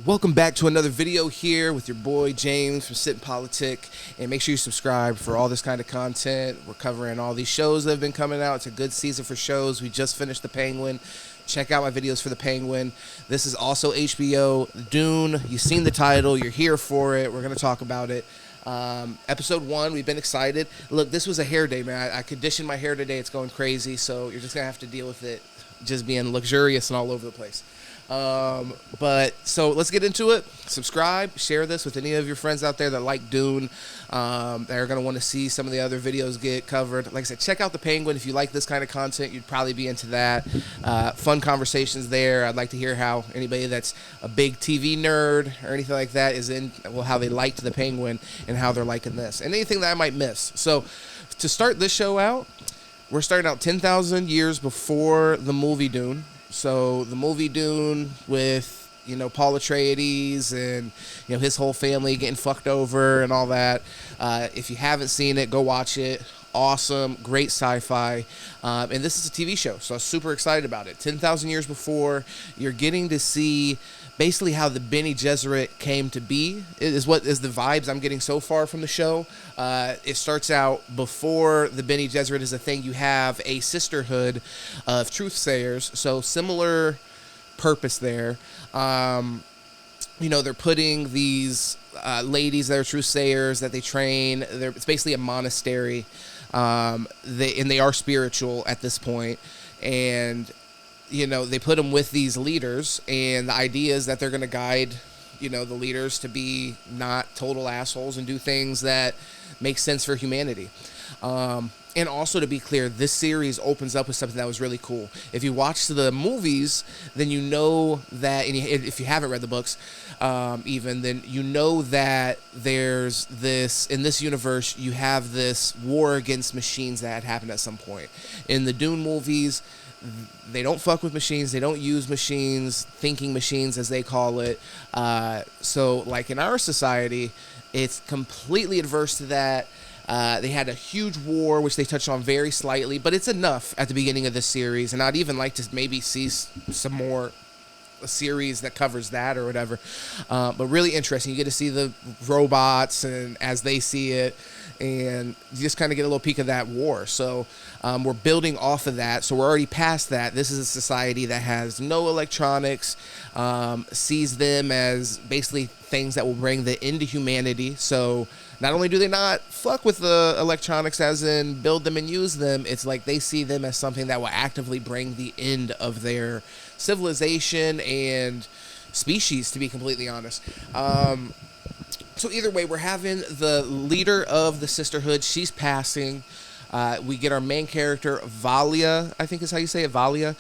Welcome back to another video here with your boy James from Sit and Politic, and make sure you subscribe for all this kind of content. We're covering all these shows that have been coming out. It's a good season for shows. We just finished The Penguin. Check out my videos for The Penguin. This is also HBO Dune. You've seen the title. You're here for it. We're going to talk about it. Episode 1, we've been excited. Look, this was a hair day, man. I conditioned my hair today. It's going crazy, so you're just going to have to deal with it just being luxurious and all over the place. But so let's get into it. Subscribe, share this with any of your friends out there that like Dune, that are going to want to see some of the other videos get covered. Like I said, check out The Penguin. If you like this kind of content, you'd probably be into that. Fun conversations there. I'd like to hear how anybody that's a big TV nerd or anything like that is in, well, how they liked The Penguin and how they're liking this and anything that I might miss. So to start this show out, we're starting out 10,000 years before the movie Dune. So the movie Dune with, Paul Atreides and, his whole family getting fucked over and all that. If you haven't seen it, go watch it. Awesome, great sci-fi. And this is a TV show, so I was super excited about it. 10,000 years before, you're getting to see basically how the Bene Gesserit came to be, is what is the vibes I'm getting so far from the show. It starts out before the Bene Gesserit is a thing. You have a sisterhood of truthsayers, so similar purpose there. They're putting these ladies that are truthsayers that they train. It's basically a monastery. They are spiritual at this point, and they put them with these leaders, and the idea is that they're going to guide, the leaders to be not total assholes and do things that make sense for humanity. And also, to be clear, this series opens up with something that was really cool. If you watch the movies, then you know that, and if you haven't read the books, then you know that there's this, in this universe, you have this war against machines that had happened at some point. In the Dune movies, they don't fuck with machines. They don't use machines, thinking machines as they call it. So like in our society, it's completely adverse to that. They had a huge war, which they touched on very slightly, but it's enough at the beginning of this series. And I'd even like to maybe see some more, a series that covers that or whatever. But really interesting. You get to see the robots and as they see it, and you just kind of get a little peek of that war. So we're building off of that. So we're already past that. This is a society that has no electronics, sees them as basically things that will bring the end to humanity. So not only do they not fuck with the electronics as in build them and use them, it's like they see them as something that will actively bring the end of their civilization and species, to be completely honest. So either way, we're having the leader of the sisterhood. She's passing. We get our main character, Valia, I think is how you say it, Valia.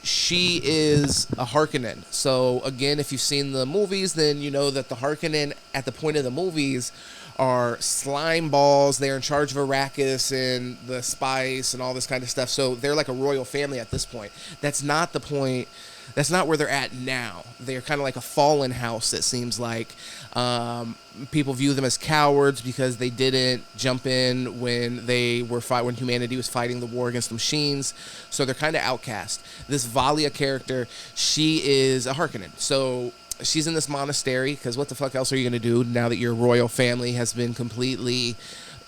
She is a Harkonnen. So again, if you've seen the movies, then you know that the Harkonnen at the point of the movies are slime balls. They're in charge of Arrakis and the spice and all this kind of stuff. So they're like a royal family at this point. That's not the point. That's not where they're at now. They're kind of like a fallen house, it seems like. People view them as cowards because they didn't jump in when when humanity was fighting the war against the machines. So they're kind of outcast. This Valia character, she is a Harkonnen. So she's in this monastery because what the fuck else are you going to do now that your royal family has been completely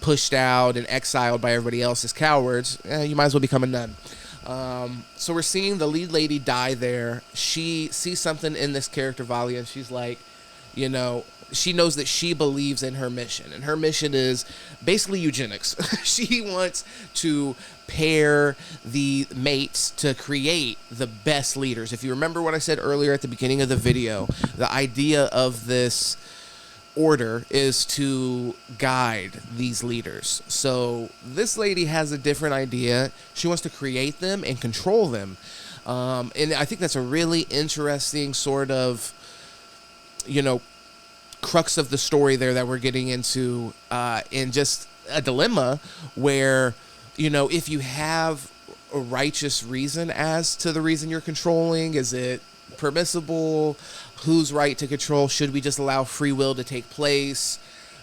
pushed out and exiled by everybody else as cowards? You might as well become a nun. So we're seeing the lead lady die there. She sees something in this character, Valia, and she's like, she knows that she believes in her mission, and her mission is basically eugenics. She wants to pair the mates to create the best leaders. If you remember what I said earlier at the beginning of the video, the idea of this order is to guide these leaders. So this lady has a different idea. She wants to create them and control them. And I think that's a really interesting sort of, crux of the story there that we're getting into, in just a dilemma where, if you have a righteous reason as to the reason you're controlling, is it permissible? Who's right to control? Should we just allow free will to take place?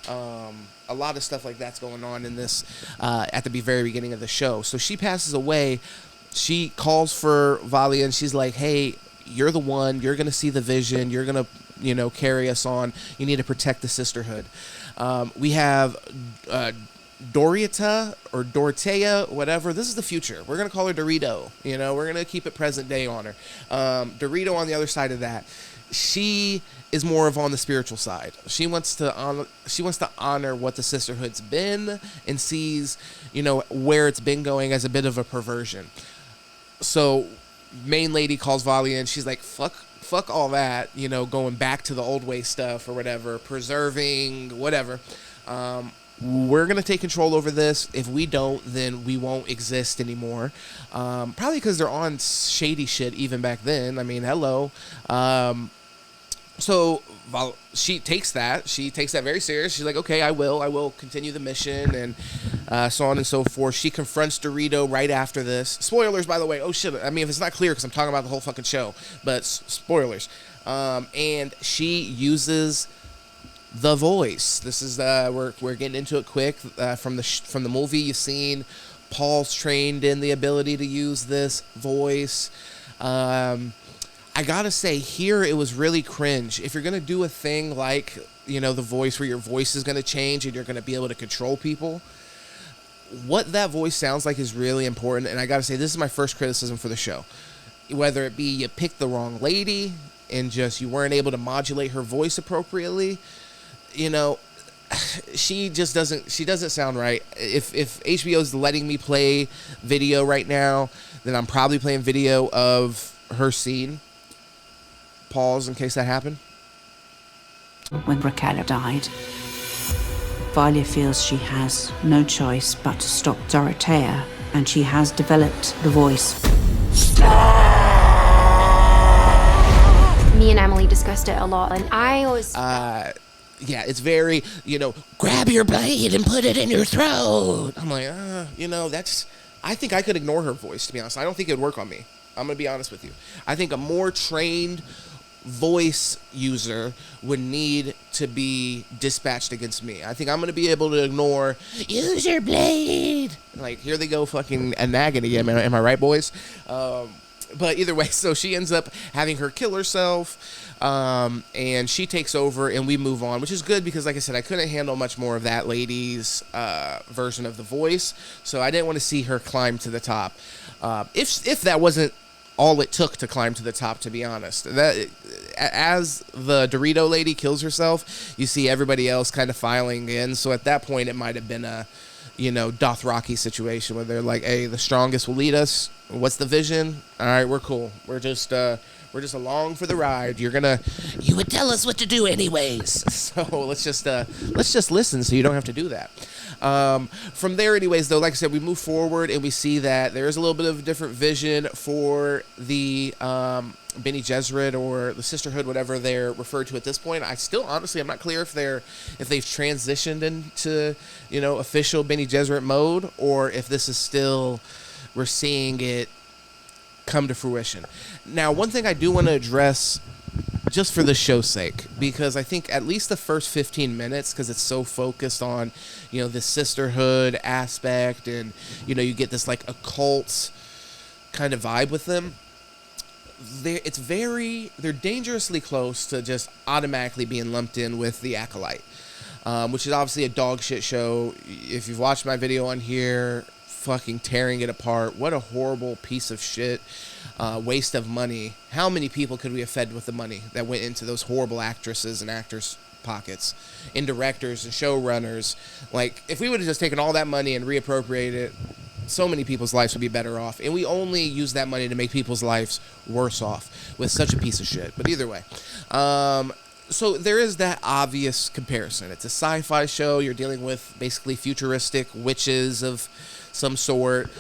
A lot of stuff like that's going on in this at the very beginning of the show. So she passes away. She calls for Valia and she's like, hey, you're the one, you're going to see the vision, you're going to, carry us on. You need to protect the sisterhood. We have Dorita or Dorotea, whatever. This is the future. We're going to call her Dorito. We're going to keep it present day on her. Dorito on the other side of that. She is more of on the spiritual side. She wants to honor what the sisterhood's been and sees, where it's been going as a bit of a perversion. So main lady calls Valia and she's like, fuck all that, going back to the old way stuff or whatever, preserving, whatever. We're going to take control over this. If we don't, then we won't exist anymore. Probably because they're on shady shit even back then. I mean, hello. So she takes that very serious. She's like, okay, I will continue the mission, and so on and so forth. She confronts Dorito right after this. Spoilers, by the way. Oh shit. I mean, if it's not clear, because I'm talking about the whole fucking show, but spoilers. And she uses the voice. This is we're getting into it quick. From the movie, you've seen Paul's trained in the ability to use this voice. I gotta say, here it was really cringe. If you're gonna do a thing like, the voice where your voice is gonna change and you're gonna be able to control people, what that voice sounds like is really important. And I gotta say, this is my first criticism for the show. Whether it be you picked the wrong lady and just you weren't able to modulate her voice appropriately, she doesn't sound right. If HBO's letting me play video right now, then I'm probably playing video of her scene. Pause in case that happened. When Recoil died, Valia feels she has no choice but to stop Dorotea, and she has developed the voice. Me and Emily discussed it a lot, and I always... Yeah, it's very, grab your blade and put it in your throat. I'm like, I think I could ignore her voice, to be honest. I don't think it would work on me. I'm going to be honest with you. I think a more trained voice user would need to be dispatched against me. I think I'm going to be able to ignore, use your blade. Like, here they go fucking nagging again. Am I right, boys? But either way, so she ends up having her kill herself, and she takes over, and we move on, which is good because, like I said, I couldn't handle much more of that lady's version of the voice, so I didn't want to see her climb to the top. If that wasn't all it took to climb to the top, to be honest. That, as the Dorito lady kills herself, you see everybody else kind of filing in, so at that point, it might have been a Dothraki situation where they're like, hey, the strongest will lead us. What's the vision? All right, we're cool. We're just along for the ride. You would tell us what to do anyways. So let's just listen so you don't have to do that. From there anyways, though, like I said, we move forward and we see that there is a little bit of a different vision for the Bene Gesserit or the Sisterhood, whatever they're referred to at this point. I'm not clear if they've transitioned into official Bene Gesserit mode, or if this is still, we're seeing it come to fruition. Now, one thing I do want to address, just for the show's sake, because I think at least the first 15 minutes, because it's so focused on the sisterhood aspect, and you get this like occult kind of vibe with them. They're dangerously close to just automatically being lumped in with the Acolyte, which is obviously a dog shit show. If you've watched my video on here, fucking tearing it apart, what a horrible piece of shit, waste of money. How many people could we have fed with the money that went into those horrible actresses and actors' pockets, and directors and showrunners? Like, if we would have just taken all that money and reappropriated it, so many people's lives would be better off, and we only use that money to make people's lives worse off with such a piece of shit. But either way, so there is that obvious comparison. It's a sci-fi show. You're dealing with basically futuristic witches of some sort.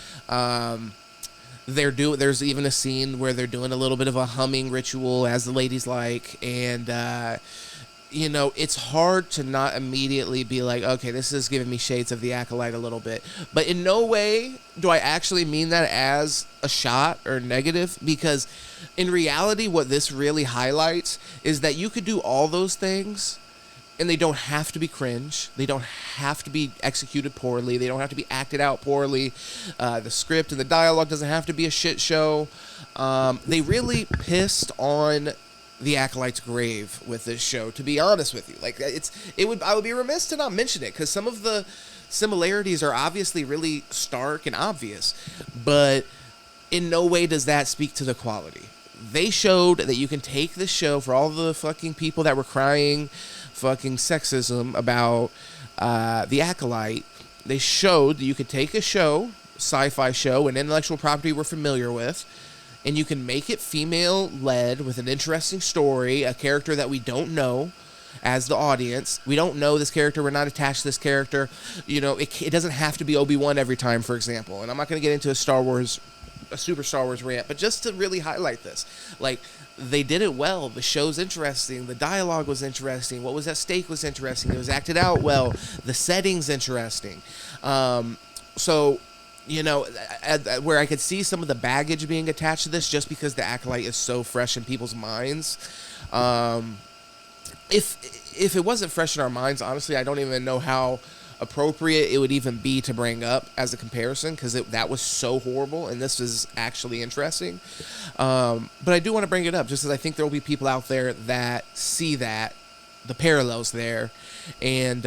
There's even a scene where they're doing a little bit of a humming ritual, as the ladies like, and it's hard to not immediately be like, okay, this is giving me shades of the Acolyte a little bit. But in no way do I actually mean that as a shot or negative, because in reality, what this really highlights is that you could do all those things And they don't have to be cringe. They don't have to be executed poorly. They don't have to be acted out poorly. The script and the dialogue doesn't have to be a shit show. They really pissed on the Acolyte's grave with this show, to be honest with you. Like, I would be remiss to not mention it, because some of the similarities are obviously really stark and obvious, but in no way does that speak to the quality. They showed that you can take this show, for all the fucking people that were crying fucking sexism about the Acolyte, they showed that you could take a show, sci-fi show, an intellectual property we're familiar with, and you can make it female-led with an interesting story, a character that we don't know as the audience. We don't know this character. We're not attached to this character. You know, it doesn't have to be Obi-Wan every time, for example. And I'm not going to get into a super Star Wars rant, but just to really highlight this. Like, they did it well. The show's interesting. The dialogue was interesting. What was at stake was interesting. It was acted out well. The setting's interesting. So, you know, where I could see some of the baggage being attached to this, just because the Acolyte is so fresh in people's minds. If it wasn't fresh in our minds, honestly, I don't even know how appropriate it would even be to bring up as a comparison, because that was so horrible, and this is actually interesting. But I do want to bring it up, just because I think there will be people out there that see that, the parallels there. And,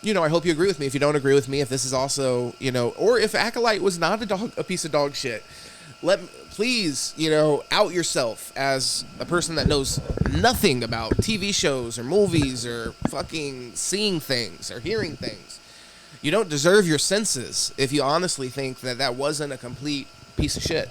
you know, I hope you agree with me. If you don't agree with me, if this is also, you know, or if Acolyte was not a piece of dog shit, please, you know, out yourself as a person that knows nothing about TV shows or movies or fucking seeing things or hearing things. You don't deserve your senses if you honestly think that wasn't a complete piece of shit.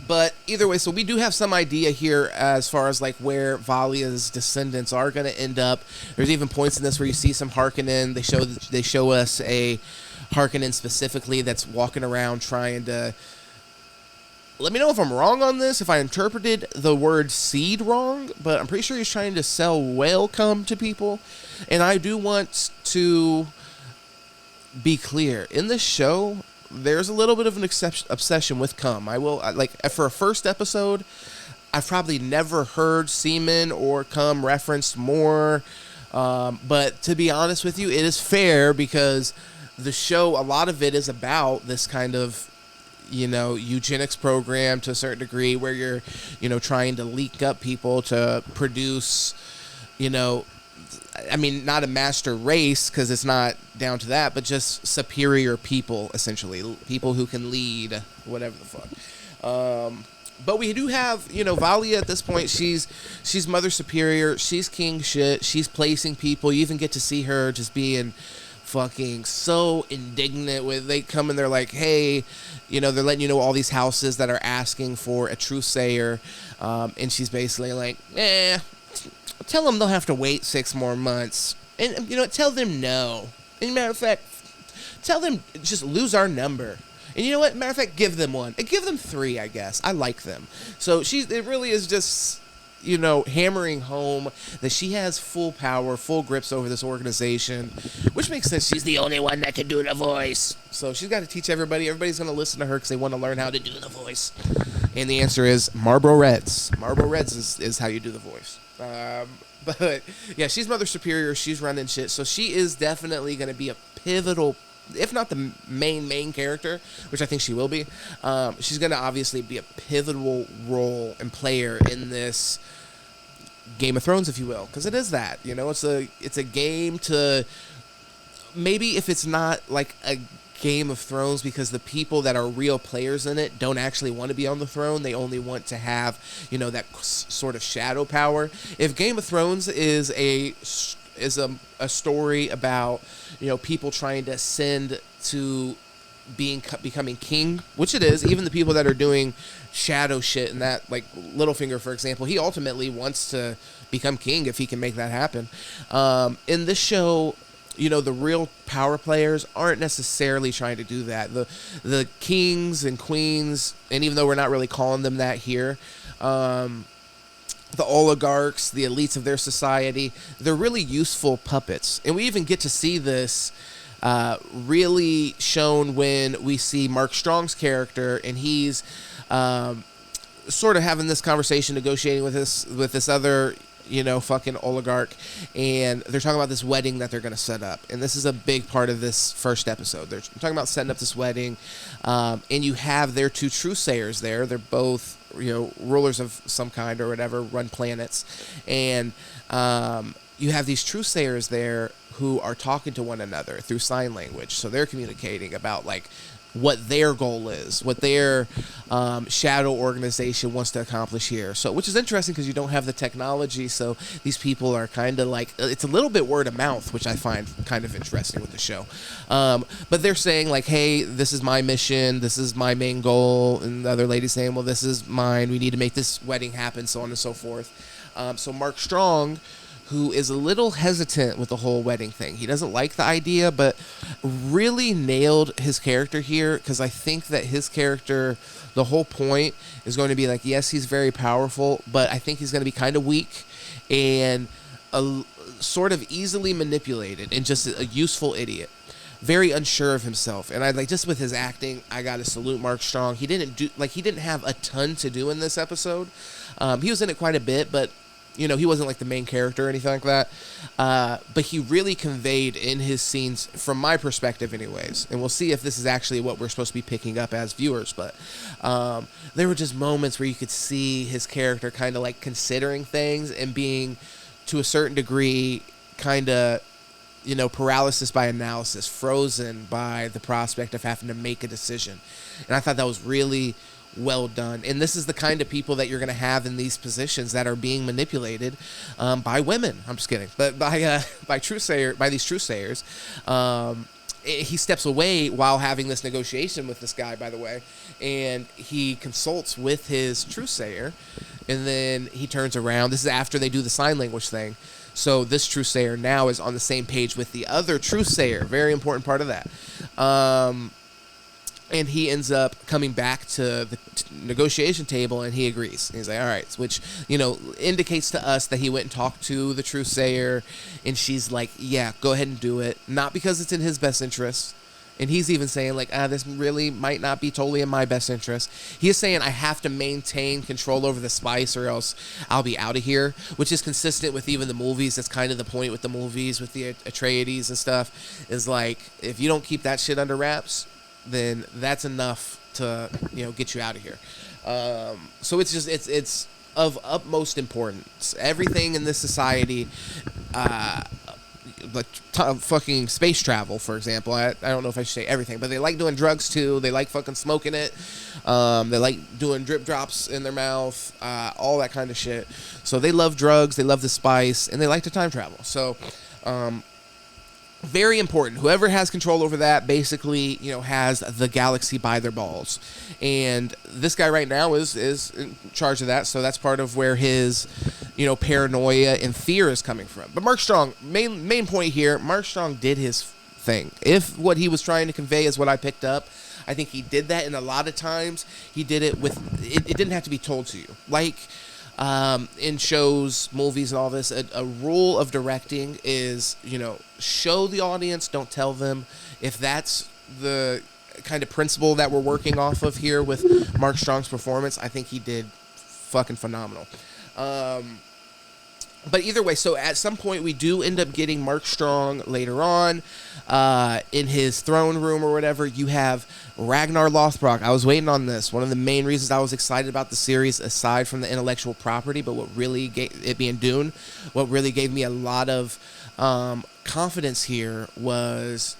But either way, so we do have some idea here as far as like where Valia's descendants are going to end up. There's even points in this where you see some Harkonnen. They show us a Harkonnen specifically that's walking around trying to... Let me know if I'm wrong on this, if I interpreted the word seed wrong, but I'm pretty sure he's trying to sell whale cum to people. And I do want to be clear. In this show, there's a little bit of an obsession with cum. For a first episode, I've probably never heard semen or cum referenced more. But to be honest with you, it is fair, because the show, a lot of it is about this kind of, you know, eugenics program to a certain degree, where you're, you know, trying to leak up people to produce, you know, I mean, not a master race, because it's not down to that, but just superior people, essentially. People who can lead, whatever the fuck. But we do have, you know, Valia at this point. She's Mother Superior. She's king shit. She's placing people. You even get to see her just being fucking so indignant with... They come and they're like, hey, you know, they're letting you know all these houses that are asking for a truthsayer. And she's basically like, tell them they'll have to wait 6 more months. And, you know, tell them no. And matter of fact, tell them just lose our number. And you know what? Matter of fact, give them 1. Give them 3, I guess. I like them. So it really is just, you know, hammering home that she has full power, full grips over this organization, which makes sense. She's the only one that can do the voice. So she's got to teach everybody. Everybody's going to listen to her because they want to learn how to do the voice. And the answer is Marlboro Reds. Marlboro Reds is how you do the voice. But yeah, she's Mother Superior. She's running shit. So she is definitely going to be a pivotal, if not the main character, which I think she will be. She's going to obviously be a pivotal role and player in this Game of Thrones, if you will, because it is that. You know, it's a game to... Maybe if it's not like a Game of Thrones because the people that are real players in it don't actually want to be on the throne. They only want to have, you know, that sort of shadow power. If Game of Thrones is a story about, you know, people trying to ascend to becoming king, which it is, even the people that are doing shadow shit and that, like Littlefinger, for example, he ultimately wants to become king if he can make that happen. In this show, you know, the real power players aren't necessarily trying to do that. The kings and queens, and even though we're not really calling them that here, the oligarchs, the elites of their society, they're really useful puppets. And we even get to see this really shown when we see Mark Strong's character, and he's sort of having this conversation, negotiating with this other fucking oligarch, and they're talking about this wedding that they're going to set up. And this is a big part of this first episode. They're talking about setting up this wedding, and you have their two truthsayers there. They're both, rulers of some kind or whatever, run planets. And you have these truthsayers there who are talking to one another through sign language. So they're communicating about, like, what their goal is, what their shadow organization wants to accomplish here. So, which is interesting because you don't have the technology. So these people are kind of like, it's a little bit word of mouth, which I find kind of interesting with the show. But they're saying like, hey, this is my mission. This is my main goal. And the other lady's saying, well, this is mine. We need to make this wedding happen, so on and so forth. So Mark Strong, who is a little hesitant with the whole wedding thing. He doesn't like the idea, but really nailed his character here, because I think that his character, the whole point is going to be like, yes, he's very powerful, but I think he's going to be kind of weak and sort of easily manipulated and just a useful idiot. Very unsure of himself. And I like, just with his acting, I got to salute Mark Strong. He didn't have a ton to do in this episode. He was in it quite a bit, but he wasn't like the main character or anything like that. But he really conveyed in his scenes, from my perspective anyways, and we'll see if this is actually what we're supposed to be picking up as viewers, but there were just moments where you could see his character kind of like considering things and being, to a certain degree, kind of, paralysis by analysis, frozen by the prospect of having to make a decision. And I thought that was really well done. And this is the kind of people that you're going to have in these positions that are being manipulated by women. I'm just kidding, but by these truthsayers. He steps away while having this negotiation with this guy, by the way, and he consults with his truthsayer, and then he turns around. This is after they do the sign language thing. So this truthsayer now is on the same page with the other truthsayer. Very important part of that. And he ends up coming back to the negotiation table, and he agrees. And he's like, all right, which, indicates to us that he went and talked to the truthsayer, and she's like, yeah, go ahead and do it. Not because it's in his best interest. And he's even saying, like, this really might not be totally in my best interest. He is saying, I have to maintain control over the spice or else I'll be out of here, which is consistent with even the movies. That's kind of the point with the movies, with the Atreides and stuff, is like, if you don't keep that shit under wraps, then that's enough to, get you out of here. So it's just, it's of utmost importance. Everything in this society, like fucking space travel, for example. I don't know if I should say everything, but they like doing drugs too. They like fucking smoking it. They like doing drip drops in their mouth, all that kind of shit. So they love drugs, they love the spice, and they like to time travel. So, very important. Whoever has control over that basically, has the galaxy by their balls. And this guy right now is in charge of that. So that's part of where his, paranoia and fear is coming from. But Mark Strong, main point here, Mark Strong did his thing. If what he was trying to convey is what I picked up, I think he did that. And a lot of times he did it with, it didn't have to be told to you. Like, in shows, movies, and all this, a rule of directing is, show the audience, don't tell them. If that's the kind of principle that we're working off of here with Mark Strong's performance, I think he did fucking phenomenal. But either way, so at some point we do end up getting Mark Strong later on in his throne room or whatever. You have Ragnar Lothbrok. I was waiting on this. One of the main reasons I was excited about the series, aside from the intellectual property, but what really gave it being Dune, what really gave me a lot of confidence here was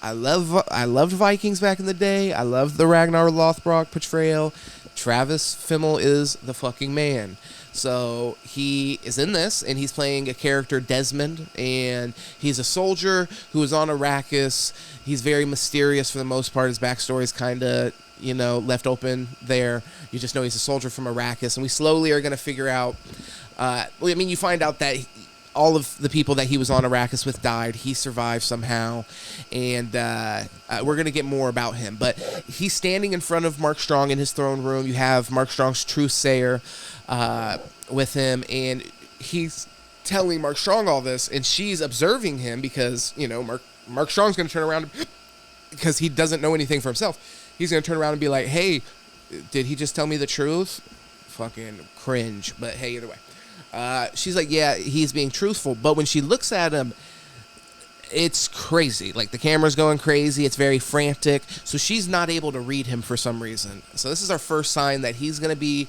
I loved Vikings back in the day. I loved the Ragnar Lothbrok portrayal. Travis Fimmel is the fucking man. So he is in this, and he's playing a character, Desmond, and he's a soldier who is on Arrakis. He's very mysterious for the most part. His backstory is kind of, left open there. You just know he's a soldier from Arrakis, and we slowly are going to figure out, you find out that all of the people that he was on Arrakis with died. He survived somehow, and we're going to get more about him. But he's standing in front of Mark Strong in his throne room. You have Mark Strong's truthsayer with him, and he's telling Mark Strong all this, and she's observing him because, Mark Strong's going to turn around because he doesn't know anything for himself. He's going to turn around and be like, hey, did he just tell me the truth? Fucking cringe. But hey, either way. She's like, yeah, he's being truthful. But when she looks at him, it's crazy. Like, the camera's going crazy. It's very frantic. So she's not able to read him for some reason. So this is our first sign that he's going to be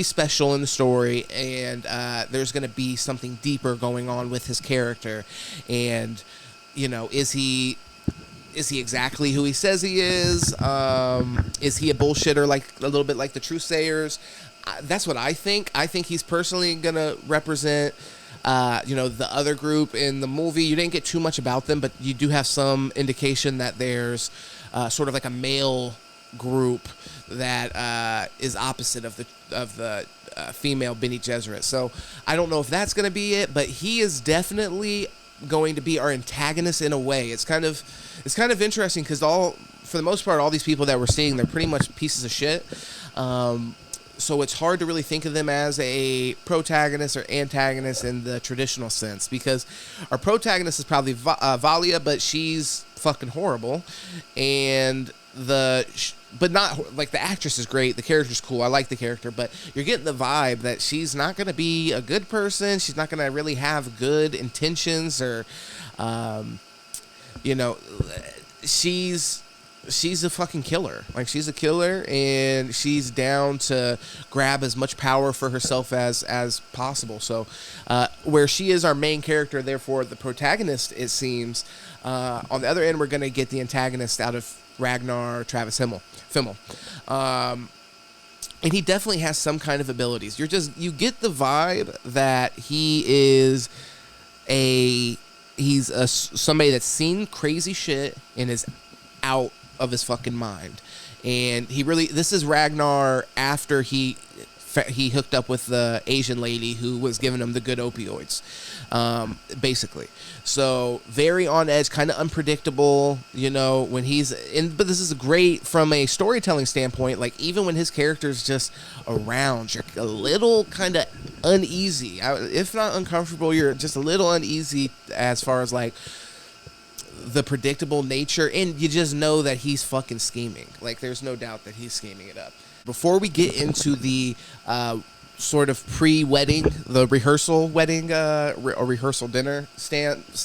special in the story, and there's going to be something deeper going on with his character. And, you know, is he exactly who he says he is? Is he a bullshitter, like a little bit like the Truthsayers? That's what I think. I think he's personally going to represent, the other group in the movie. You didn't get too much about them, but you do have some indication that there's sort of like a male group that is opposite of the female Bene Gesserit. So I don't know if that's going to be it, but he is definitely going to be our antagonist in a way. It's kind of interesting because for the most part, all these people that we're seeing, they're pretty much pieces of shit. So it's hard to really think of them as a protagonist or antagonist in the traditional sense, because our protagonist is probably Valia, but she's fucking horrible, and but not like, the actress is great, the character's cool, I like the character, but you're getting the vibe that she's not going to be a good person. She's not going to really have good intentions, or she's a fucking killer. Like, she's a killer, and she's down to grab as much power for herself as possible. So where she is our main character, therefore the protagonist, it seems, on the other end, we're going to get the antagonist out of Ragnar Travis Fimmel. And he definitely has some kind of abilities. You get the vibe that he's somebody that's seen crazy shit and is out of his fucking mind. And this is Ragnar after he hooked up with the Asian lady who was giving him the good opioids, basically. So very on edge, kind of unpredictable, when he's in. But this is great from a storytelling standpoint. Like, even when his character's just around, you're a little kind of uneasy. If not uncomfortable, you're just a little uneasy as far as, like, the predictable nature, and you just know that he's fucking scheming. Like, there's no doubt that he's scheming it up. Before we get into the sort of pre-wedding, the rehearsal wedding or rehearsal dinner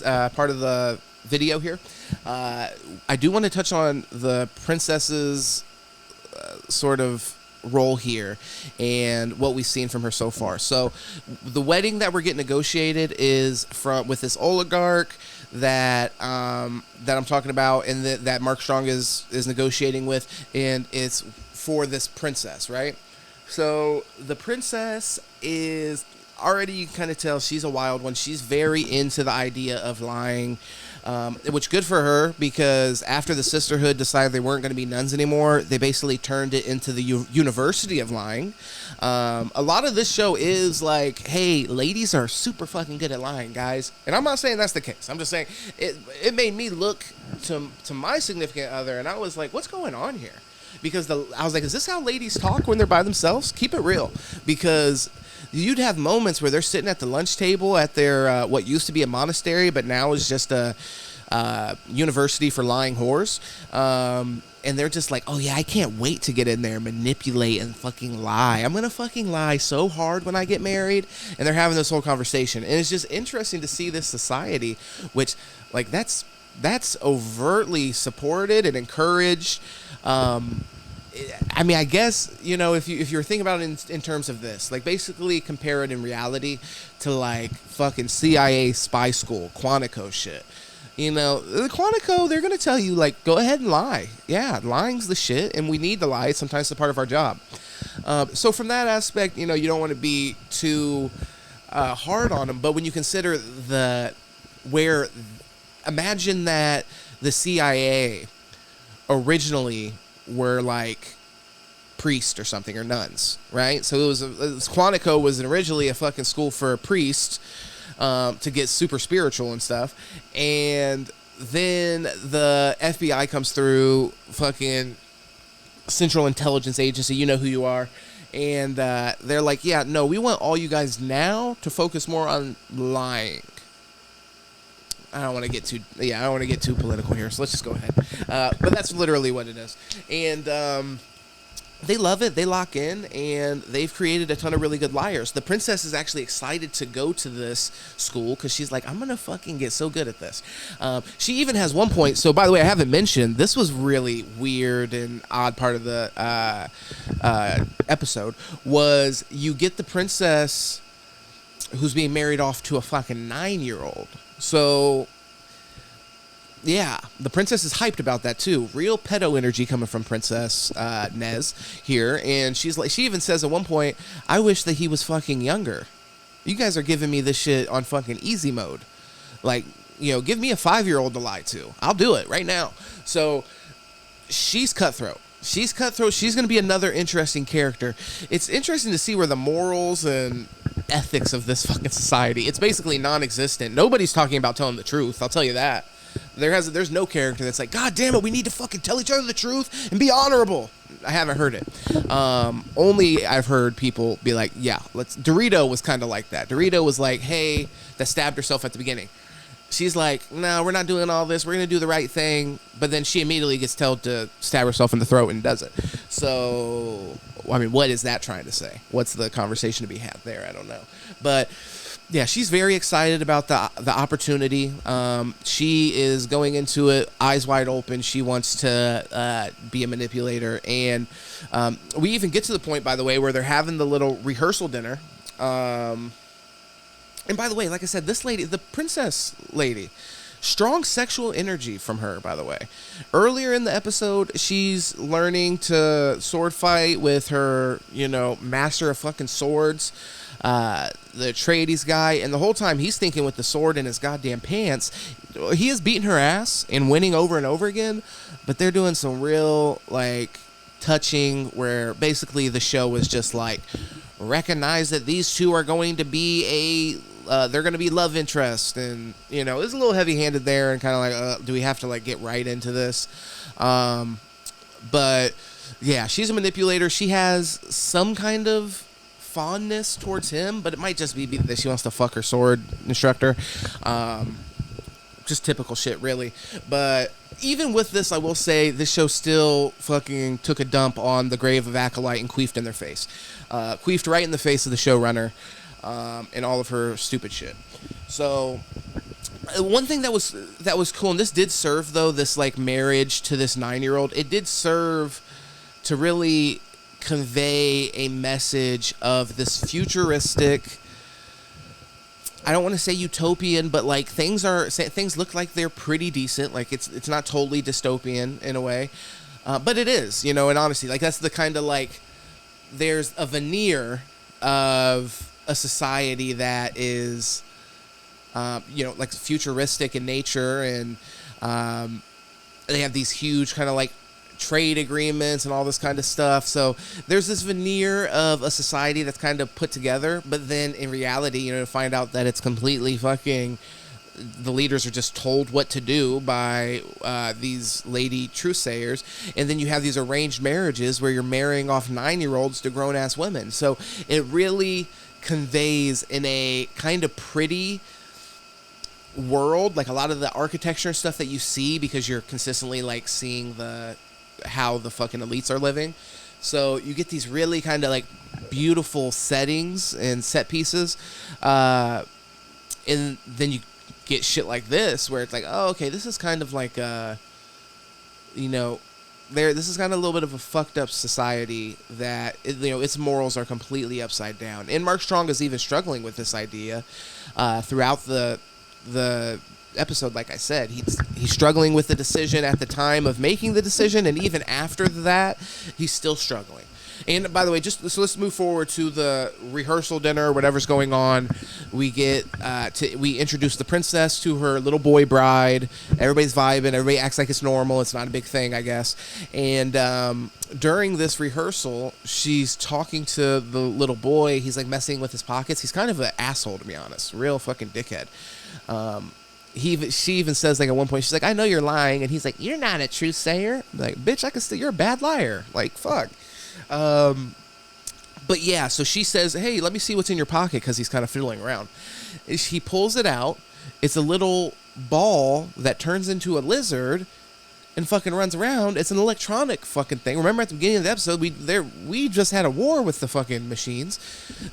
part of the video here, I do want to touch on the princess's sort of role here and what we've seen from her so far. So the wedding that we're getting negotiated is with this oligarch that I'm talking about, and that Mark Strong is negotiating with, and it's for this princess, right? So the princess is already, you can kind of tell she's a wild one. She's very into the idea of lying, which good for her, because after the sisterhood decided they weren't going to be nuns anymore, they basically turned it into the university of lying. A lot of this show is like, hey, ladies are super fucking good at lying, guys. And I'm not saying that's the case. I'm just saying it made me look to my significant other, and I was like, what's going on here? Because I was like, is this how ladies talk when they're by themselves? Keep it real. Because you'd have moments where they're sitting at the lunch table at their what used to be a monastery, but now is just a university for lying whores. And they're just like, oh yeah, I can't wait to get in there, manipulate, and fucking lie. I'm going to fucking lie so hard when I get married. And they're having this whole conversation. And it's just interesting to see this society, which, like, that's overtly supported and encouraged. I mean, I guess, if you're thinking about it in terms of this, like, basically compare it in reality to, like, fucking CIA spy school, Quantico shit. The Quantico, they're going to tell you, like, go ahead and lie. Yeah, lying's the shit, and we need to lie. Sometimes it's a part of our job. So from that aspect, you don't want to be too hard on them. But when you consider imagine that the CIA originally were like priests or something, or nuns, right? So Quantico was originally a fucking school for priests to get super spiritual and stuff, and then the FBI comes through, fucking Central Intelligence Agency, you know who you are, and they're like, yeah, no, we want all you guys now to focus more on lying. I don't want to get too political here, so let's just go ahead. But that's literally what it is. And they love it. They lock in, and they've created a ton of really good liars. The princess is actually excited to go to this school because she's like, I'm going to fucking get so good at this. She even has one point. So, by the way, I haven't mentioned, this was really weird and odd part of the episode, was you get the princess who's being married off to a fucking 9-year-old. So... yeah, the princess is hyped about that too. Real pedo energy coming from Princess Nez here, and she's like, she even says at one point, "I wish that he was fucking younger. You guys are giving me this shit on fucking easy mode. Like, you know, give me a 5-year-old to lie to. I'll do it right now." So she's cutthroat. She's cutthroat. She's going to be another interesting character. It's interesting to see where the morals and ethics of this fucking society. It's basically non-existent. Nobody's talking about telling the truth. I'll tell you that. There's no character that's like, God damn it, we need to fucking tell each other the truth and be honorable. I haven't heard it. Only I've heard people be like, yeah, Dorito was kind of like that. Dorito was like, hey, that stabbed herself at the beginning. She's like, no, we're not doing all this. We're going to do the right thing. But then she immediately gets told to stab herself in the throat and does it. So, I mean, what is that trying to say? What's the conversation to be had there? I don't know. But... yeah, she's very excited about the opportunity. She is going into it eyes wide open. She wants to be a manipulator. And we even get to the point, by the way, where they're having the little rehearsal dinner. And by the way, like I said, this lady, the princess lady, strong sexual energy from her, by the way. Earlier in the episode, she's learning to sword fight with her, you know, master of fucking swords. The Atreides guy, and the whole time he's thinking with the sword in his goddamn pants, he is beating her ass and winning over and over again, but they're doing some real, like, touching, where basically the show is just like, recognize that these two are going to be they're going to be love interest, and, you know, it's a little heavy-handed there, and kind of like, do we have to, like, get right into this? But, yeah, she's a manipulator. She has some kind of fondness towards him, but it might just be that she wants to fuck her sword instructor. Just typical shit, really. But even with this, I will say this show still fucking took a dump on the grave of Acolyte and queefed in their face. Queefed right in the face of the showrunner and all of her stupid shit. So one thing that was cool, and this did serve, though, this like marriage to this 9-year-old, it did serve to really convey a message of this futuristic, I don't want to say utopian, but like things look like they're pretty decent. Like it's not totally dystopian in a way, but it is, you know. And honestly, like that's the kind of like, there's a veneer of a society that is, you know, like futuristic in nature, and they have these huge kind of like trade agreements and all this kind of stuff. So there's this veneer of a society that's kind of put together, but then in reality, you know, to find out that it's completely fucking, the leaders are just told what to do by these lady truthsayers, and then you have these arranged marriages where you're marrying off 9-year-olds to grown-ass women. So it really conveys in a kind of pretty world, like a lot of the architecture and stuff that you see, because you're consistently like seeing how the fucking elites are living. So you get these really kind of like beautiful settings and set pieces, and then you get shit like this where it's like, oh, okay, this is kind of like you know, this is kind of a little bit of a fucked up society that, you know, its morals are completely upside down. And Mark Strong is even struggling with this idea throughout the episode. Like I said, he's struggling with the decision at the time of making the decision, and even after that, he's still struggling. And by the way, so let's move forward to the rehearsal dinner, whatever's going on. We we introduce the princess to her little boy bride. Everybody's vibing. Everybody acts like it's normal. It's not a big thing, I guess. And during this rehearsal, she's talking to the little boy. He's like messing with his pockets. He's kind of an asshole, to be honest. Real fucking dickhead. She even says, like, at one point, she's like, I know you're lying. And he's like, you're not a truth sayer. I'm like, bitch, I can still, you're a bad liar. Like, fuck. But yeah, so she says, hey, let me see what's in your pocket, because he's kind of fiddling around. He pulls it out. It's a little ball that turns into a lizard, and fucking runs around. It's an electronic fucking thing. Remember at the beginning of the episode, we just had a war with the fucking machines.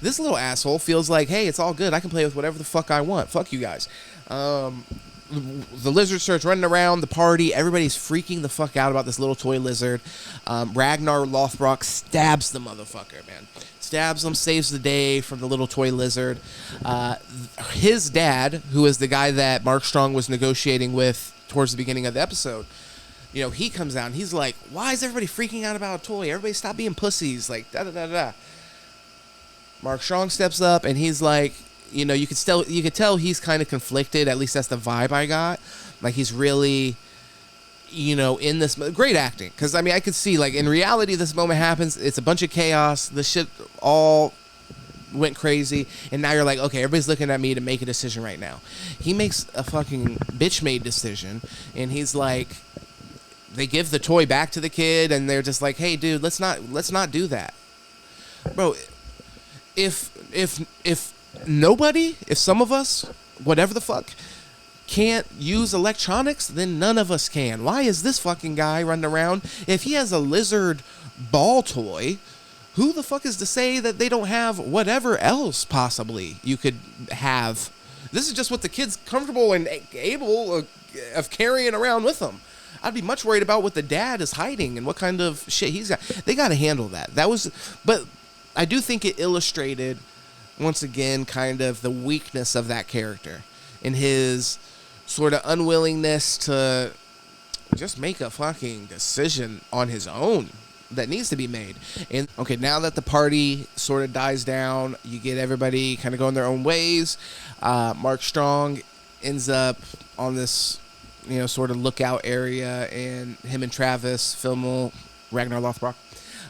This little asshole feels like, hey, it's all good. I can play with whatever the fuck I want. Fuck you guys. The lizard starts running around the party. Everybody's freaking the fuck out about this little toy lizard. Ragnar Lothbrok stabs the motherfucker, man. Stabs him, saves the day from the little toy lizard. His dad, who is the guy that Mark Strong was negotiating with towards the beginning of the episode, you know, he comes out and he's like, why is everybody freaking out about a toy? Everybody stop being pussies. Like, da-da-da-da. Mark Strong steps up and he's like, you know, you could tell he's kind of conflicted. At least that's the vibe I got. Like, he's really, you know, in this... Great acting. Because, I mean, I could see, like, in reality, this moment happens. It's a bunch of chaos. The shit all went crazy. And now you're like, okay, everybody's looking at me to make a decision right now. He makes a fucking bitch-made decision. And he's like... They give the toy back to the kid, and they're just like, "Hey, dude, let's not do that, bro. If some of us, whatever the fuck, can't use electronics, then none of us can. Why is this fucking guy running around? If he has a lizard ball toy, who the fuck is to say that they don't have whatever else possibly you could have? This is just what the kid's comfortable and able of carrying around with them." I'd be much worried about what the dad is hiding and what kind of shit he's got. They got to handle that. But I do think it illustrated, once again, kind of the weakness of that character and his sort of unwillingness to just make a fucking decision on his own that needs to be made. And okay, now that the party sort of dies down, you get everybody kind of going their own ways. Mark Strong ends up on this, you know, sort of lookout area, and him and Travis Fimmel, Ragnar Lothbrok,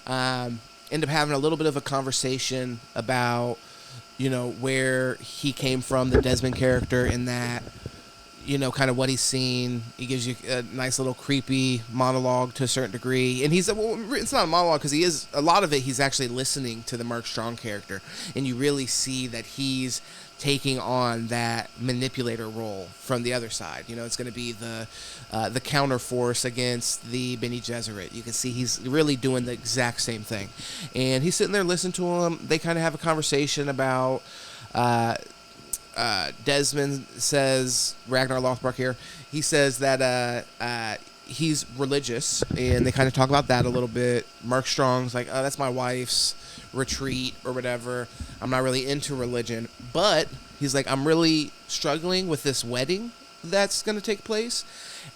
end up having a little bit of a conversation about, you know, where he came from, the Desmond character, in that, you know, kind of what he's seen. He gives you a nice little creepy monologue to a certain degree, and it's not a monologue because he is, a lot of it he's actually listening to the Mark Strong character, and you really see that he's taking on that manipulator role from the other side. You know, it's going to be the counter force against the Bene Gesserit. You can see he's really doing the exact same thing. And he's sitting there listening to him. They kind of have a conversation about, Desmond says, Ragnar Lothbrok here, he says that he's religious, and they kind of talk about that a little bit. Mark Strong's like, oh, that's my wife's retreat or whatever. I'm not really into religion, but he's like, I'm really struggling with this wedding that's going to take place,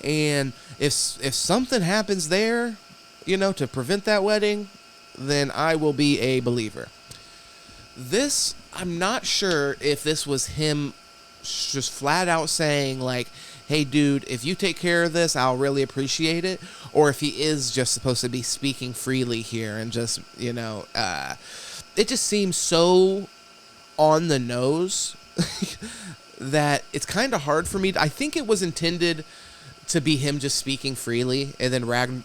and if something happens there, you know, to prevent that wedding, then I will be a believer. This, I'm not sure if this was him just flat out saying like, hey dude, if you take care of this, I'll really appreciate it, or if he is just supposed to be speaking freely here and just, you know, it just seems so on the nose that it's kind of hard for me. I think it was intended to be him just speaking freely, and then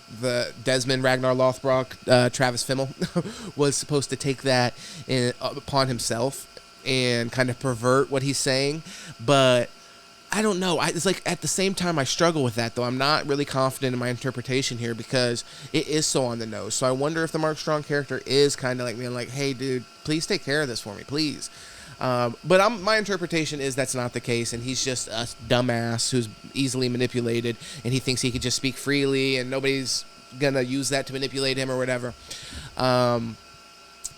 Desmond, Ragnar Lothbrok, Travis Fimmel was supposed to take that upon himself and kind of pervert what he's saying, but I don't know. It's like at the same time I struggle with that, though. I'm not really confident in my interpretation here because it is so on the nose. So I wonder if the Mark Strong character is kind of like being like, hey, dude, please take care of this for me, please. But my interpretation is that's not the case, and he's just a dumbass who's easily manipulated, and he thinks he could just speak freely, and nobody's going to use that to manipulate him or whatever. And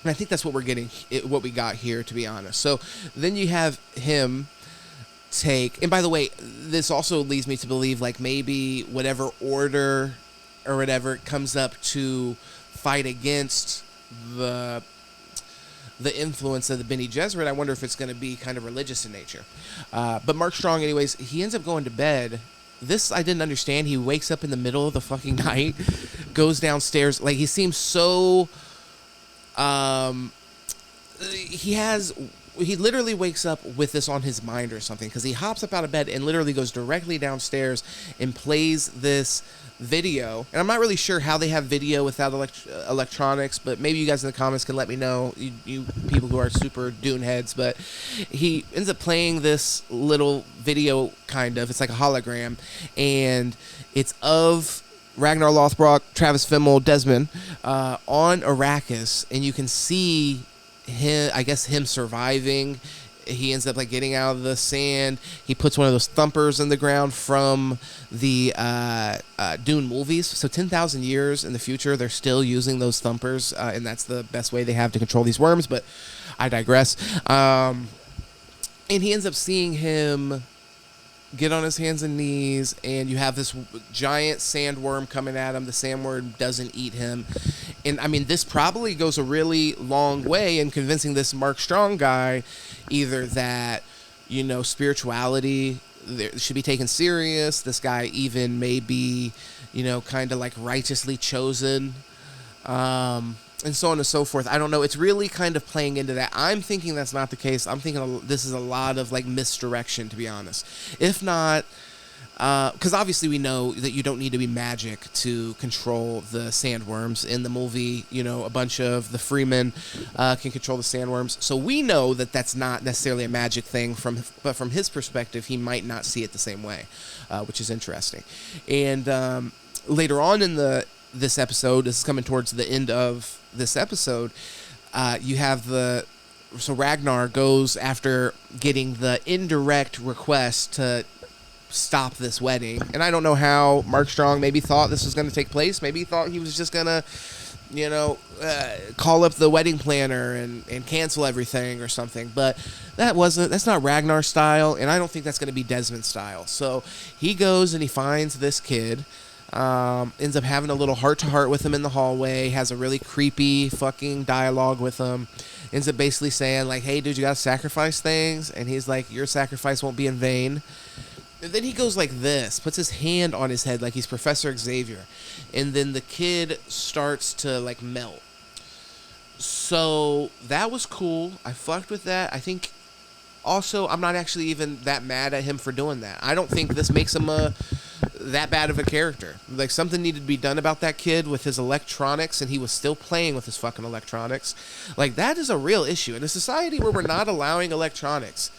I think that's what what we got here, to be honest. So then you have him take, and by the way, this also leads me to believe like maybe whatever order or whatever comes up to fight against the influence of the Bene Gesserit, I wonder if it's going to be kind of religious in nature. But Mark Strong, anyways, he ends up going to bed. This I didn't understand. He wakes up in the middle of the fucking night, goes downstairs. Like, he seems so... He literally wakes up with this on his mind or something, because he hops up out of bed and literally goes directly downstairs and plays this video. And I'm not really sure how they have video without electronics, but maybe you guys in the comments can let me know, you people who are super Dune heads. But he ends up playing this little video, kind of. It's like a hologram, and it's of Ragnar Lothbrok, Travis Fimmel, Desmond on Arrakis, and you can see him surviving. He ends up like getting out of the sand. He puts one of those thumpers in the ground from the Dune movies. So 10,000 years in the future, they're still using those thumpers, and that's the best way they have to control these worms. But I digress. And he ends up seeing him get on his hands and knees, and you have this giant sandworm coming at him. The sandworm doesn't eat him. And, I mean, this probably goes a really long way in convincing this Mark Strong guy either that, spirituality should be taken serious. This guy even may be, kind of like righteously chosen, and so on and so forth. I don't know. It's really kind of playing into that. I'm thinking that's not the case. I'm thinking this is a lot of like misdirection, to be honest. If not, because obviously we know that you don't need to be magic to control the sandworms. In the movie, a bunch of the Freemen can control the sandworms. So we know that that's not necessarily a magic thing, but from his perspective, he might not see it the same way, which is interesting. And later on in this episode, this is coming towards the end of this episode, you have so Ragnar goes after getting the indirect request to stop this wedding. And I don't know how Mark Strong maybe thought this was going to take place. Maybe he thought he was just going to, call up the wedding planner and cancel everything or something. But that's not Ragnar's style, and I don't think that's going to be Desmond's style. So he goes and he finds this kid, ends up having a little heart-to-heart with him in the hallway, has a really creepy fucking dialogue with him, ends up basically saying, like, hey, dude, you gotta sacrifice things, and he's like, your sacrifice won't be in vain. And then he goes like this, puts his hand on his head like he's Professor Xavier, and then the kid starts to, like, melt. So that was cool. I fucked with that. I think also I'm not actually even that mad at him for doing that. I don't think this makes him that bad of a character. Like, something needed to be done about that kid with his electronics, and he was still playing with his fucking electronics. Like, that is a real issue in a society where we're not allowing electronics.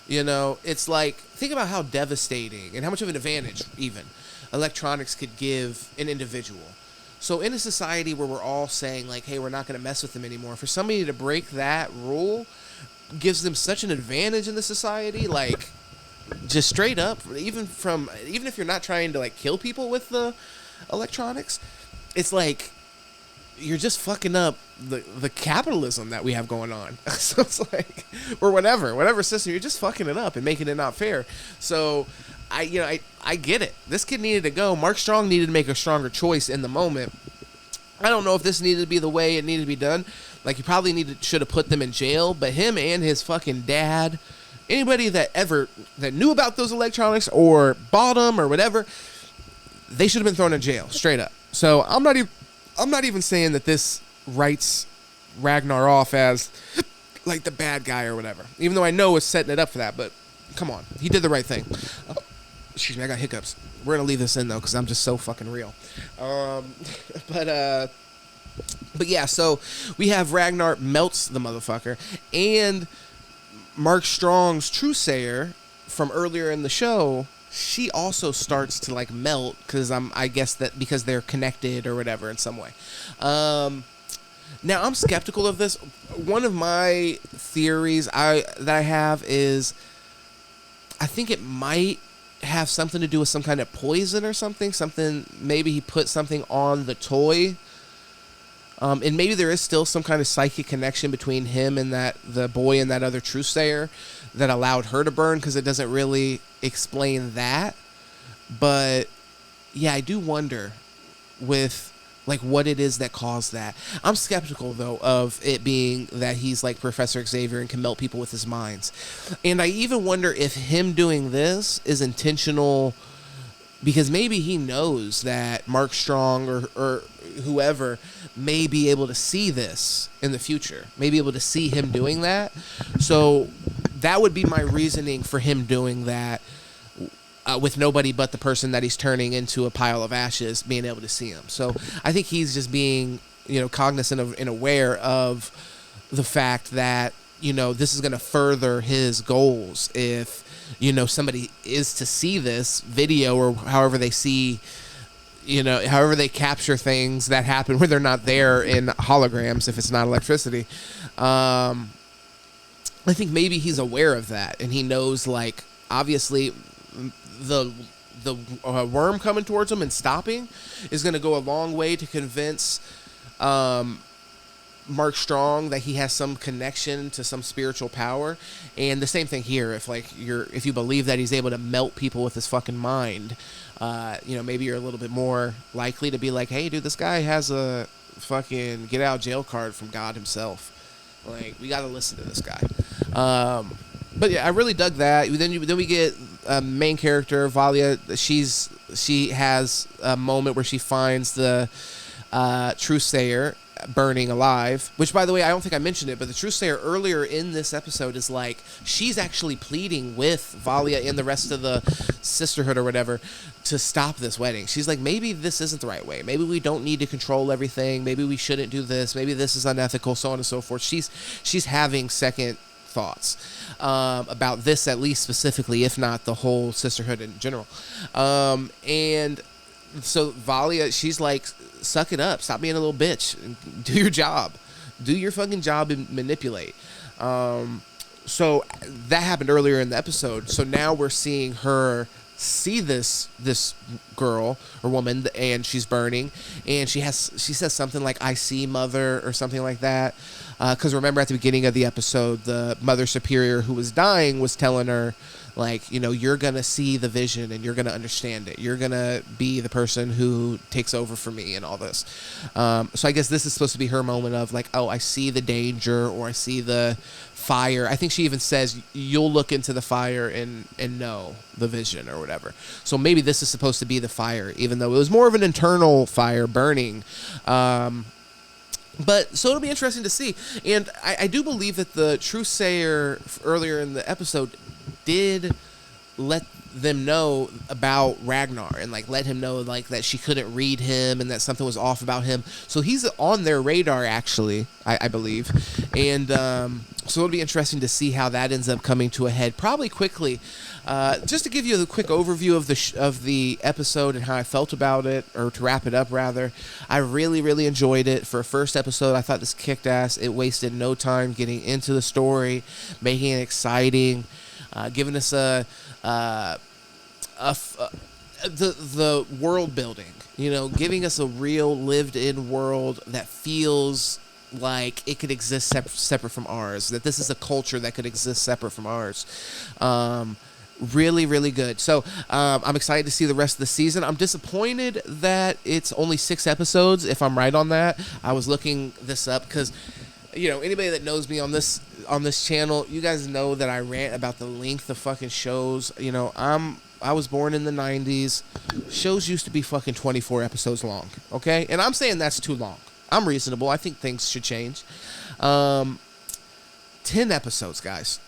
It's like, think about how devastating and how much of an advantage even electronics could give an individual. So in a society where we're all saying, like, hey, we're not going to mess with them anymore, for somebody to break that rule gives them such an advantage in the society, like, just straight up, even if you're not trying to, like, kill people with the electronics, it's like you're just fucking up the capitalism that we have going on. So it's like, or whatever system, you're just fucking it up and making it not fair. So I get it. This kid needed to go. Mark Strong needed to make a stronger choice in the moment. I don't know if this needed to be the way it needed to be done. Like, he probably should have put them in jail, but him and his fucking dad, anybody that knew about those electronics or bought them or whatever, they should have been thrown in jail, straight up. So I'm not even saying that this writes Ragnar off as like the bad guy or whatever, even though I know it's setting it up for that. But come on, he did the right thing. Excuse me, I got hiccups. We're gonna leave this in though, because I'm just so fucking real. But yeah, so we have Ragnar melts the motherfucker, and Mark Strong's Truesayer from earlier in the show, she also starts to, like, melt because I guess that because they're connected or whatever in some way. Now I'm skeptical of this. One of my theories that I have is I think it might have something to do with some kind of poison or something. Maybe he put something on the toy. And maybe there is still some kind of psychic connection between him and the boy and that other Truesayer that allowed her to burn, because it doesn't really explain that. But yeah, I do wonder with, like, what it is that caused that. I'm skeptical, though, of it being that he's like Professor Xavier and can melt people with his minds. And I even wonder if him doing this is intentional, because maybe he knows that Mark Strong or whoever may be able to see this in the future, may be able to see him doing that. So that would be my reasoning for him doing that, with nobody but the person that he's turning into a pile of ashes being able to see him. So I think he's just being, cognizant of and aware of the fact that, this is going to further his goals if, somebody is to see this video or however they see, however they capture things that happen when they're not there in holograms, if it's not electricity. I think maybe he's aware of that, and he knows, like, obviously the worm coming towards him and stopping is going to go a long way to convince Mark Strong that he has some connection to some spiritual power. And the same thing here. If you believe that he's able to melt people with his fucking mind, maybe you're a little bit more likely to be like, hey, dude, this guy has a fucking get out of jail card from God himself. Like, we got to listen to this guy. But yeah, I really dug that. Then we get a main character, Valia. She has a moment where she finds the Truthsayer burning alive, which, by the way, I don't think I mentioned it, but the Truthsayer earlier in this episode is like, she's actually pleading with Valia and the rest of the sisterhood or whatever to stop this wedding. She's like, maybe this isn't the right way. Maybe we don't need to control everything. Maybe we shouldn't do this. Maybe this is unethical, so on and so forth. She's having second thoughts about this, at least specifically, if not the whole sisterhood in general. And so Valia, she's like, suck it up, stop being a little bitch, and do your job, do your fucking job and manipulate. So that happened earlier in the episode. So now we're seeing her see this girl or woman, and she's burning, and she says something like, I see, mother, or something like that. Because remember, at the beginning of the episode, the Mother Superior who was dying was telling her, like, you're going to see the vision and you're going to understand it. You're going to be the person who takes over for me and all this. So I guess this is supposed to be her moment of like, oh, I see the danger, or I see the fire. I think she even says, you'll look into the fire and know the vision or whatever. So maybe this is supposed to be the fire, even though it was more of an internal fire burning. But so it'll be interesting to see. And I do believe that the Truthsayer earlier in the episode did let them know about Ragnar and like let him know like that she couldn't read him and that something was off about him. So he's on their radar, actually, I believe. And so it'll be interesting to see how that ends up coming to a head probably quickly. Just to give you a quick overview of the episode and how I felt about it, or to wrap it up rather, I really, really enjoyed it. For a first episode, I thought this kicked ass. It wasted no time getting into the story, making it exciting, giving us the world building, giving us a real lived-in world that feels like it could exist separate from ours, that this is a culture that could exist separate from ours. Really, really good. So I'm excited to see the rest of the season. I'm disappointed that it's only 6 episodes, if I'm right on that. I was looking this up because, anybody that knows me on this channel, you guys know that I rant about the length of fucking shows. I was born in the 90s. Shows used to be fucking 24 episodes long, okay? And I'm saying that's too long. I'm reasonable. I think things should change. 10 episodes, guys.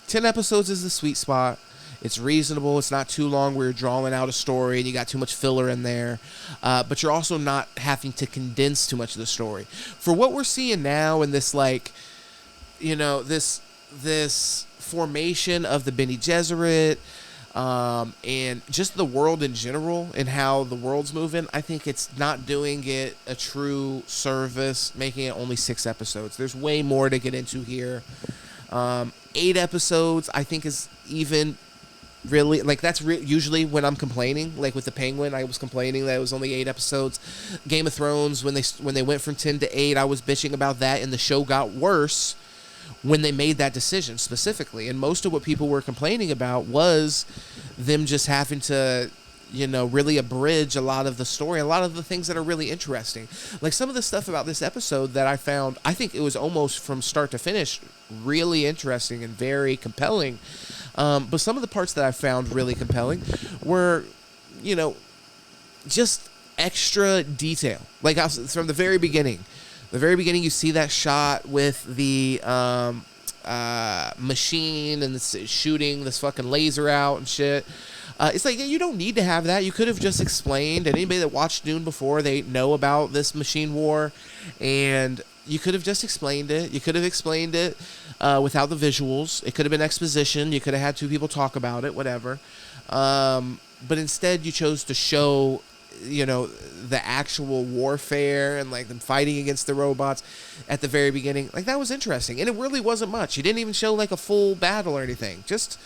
10 episodes is the sweet spot. It's reasonable. It's not too long where you're drawing out a story and you got too much filler in there. But you're also not having to condense too much of the story. For what we're seeing now in this, this formation of the Bene Gesserit, and just the world in general and how the world's moving, I think it's not doing it a true service, making it only 6 episodes. There's way more to get into here. 8 episodes, I think, is even really, that's usually when I'm complaining. Like with the Penguin, I was complaining that it was only 8 episodes. Game of Thrones, when they went from 10 to 8, I was bitching about that, and the show got worse when they made that decision specifically. And most of what people were complaining about was them just having to, really abridge a lot of the story, a lot of the things that are really interesting. Like some of the stuff about this episode that I found, I think it was almost from start to finish really interesting and very compelling. But some of the parts that I found really compelling were, just extra detail. Like from the very beginning. The very beginning, you see that shot with the machine and it's shooting this fucking laser out and shit. It's like, you don't need to have that. You could have just explained, and anybody that watched Dune before, they know about this machine war, and you could have just explained it. You could have explained it without the visuals. It could have been exposition. You could have had 2 people talk about it, whatever. But instead, you chose to show the actual warfare and like them fighting against the robots at the very beginning, like that was interesting. And it really wasn't much. He didn't even show like a full battle or anything. Just,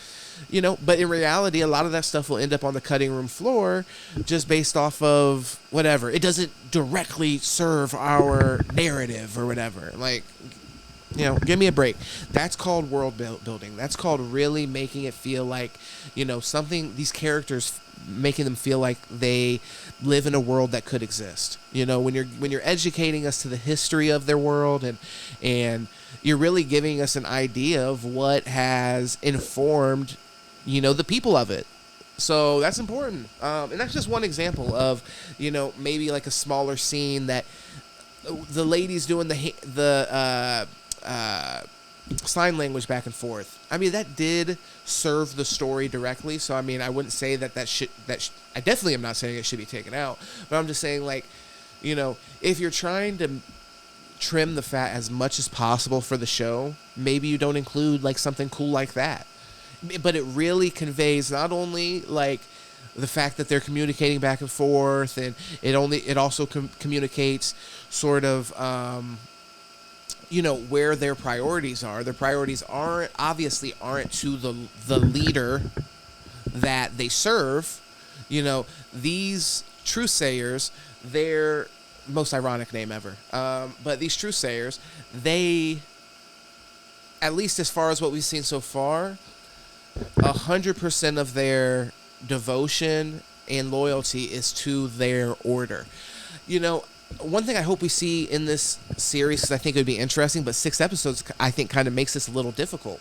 but in reality, a lot of that stuff will end up on the cutting room floor just based off of whatever. It doesn't directly serve our narrative or whatever. Like, give me a break. That's called world building. That's called really making it feel like, something, these characters, making them feel like they live in a world that could exist. When you're educating us to the history of their world, and you're really giving us an idea of what has informed, the people of it. So that's important. And that's just one example of, maybe like a smaller scene that the ladies doing the sign language back and forth. I mean, that did serve the story directly. So, I mean, I wouldn't say that I definitely am not saying it should be taken out, but I'm just saying, like, if you're trying to trim the fat as much as possible for the show, maybe you don't include like something cool like that. But it really conveys not only like the fact that they're communicating back and forth, and it also communicates sort of, where their priorities are. Their priorities aren't to the leader that they serve. These truthsayers, their most ironic name ever. But these truthsayers, they, at least as far as what we've seen so far, 100% of their devotion and loyalty is to their order. One thing I hope we see in this series, because I think it would be interesting, but 6 episodes I think kind of makes this a little difficult,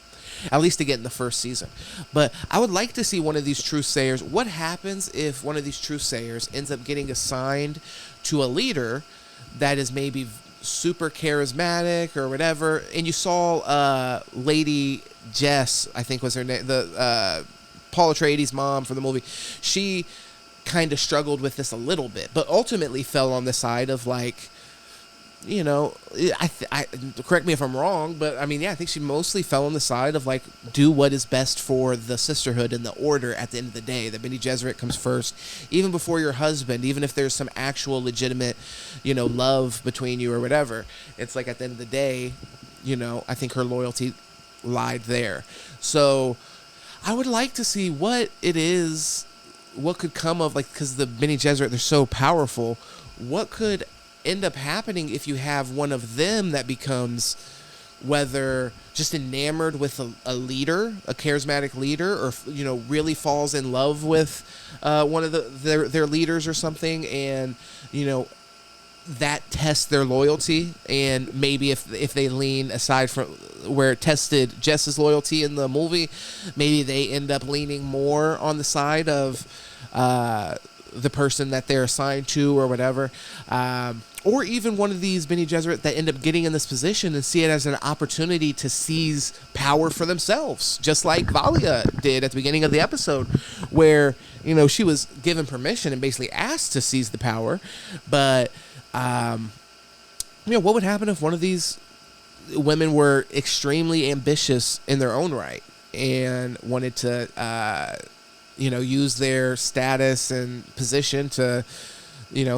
at least to get in the first season. But I would like to see one of these truthsayers. What happens if one of these truthsayers ends up getting assigned to a leader that is maybe super charismatic or whatever? And you saw Lady Jess, I think was her name, the Paul Atreides' mom from the movie. She kind of struggled with this a little bit, but ultimately fell on the side of like, I correct me if I'm wrong, but I mean, yeah, I think she mostly fell on the side of like, do what is best for the sisterhood and the order at the end of the day. That Bene Gesserit comes first, even before your husband, even if there's some actual legitimate, love between you or whatever. It's like at the end of the day, I think her loyalty lied there. So I would like to see what it is, what could come of, like, because the Bene Gesserit, they're so powerful, what could end up happening if you have one of them that becomes, whether just enamored with a leader, a charismatic leader, or really falls in love with one of their leaders or something, and that tests their loyalty. And maybe if they lean aside from where it tested Jess's loyalty in the movie, maybe they end up leaning more on the side of the person that they're assigned to or whatever. Or even one of these Bene Gesserit that end up getting in this position and see it as an opportunity to seize power for themselves, just like Valia did at the beginning of the episode, where she was given permission and basically asked to seize the power. But what would happen if one of these women were extremely ambitious in their own right and wanted to use their status and position to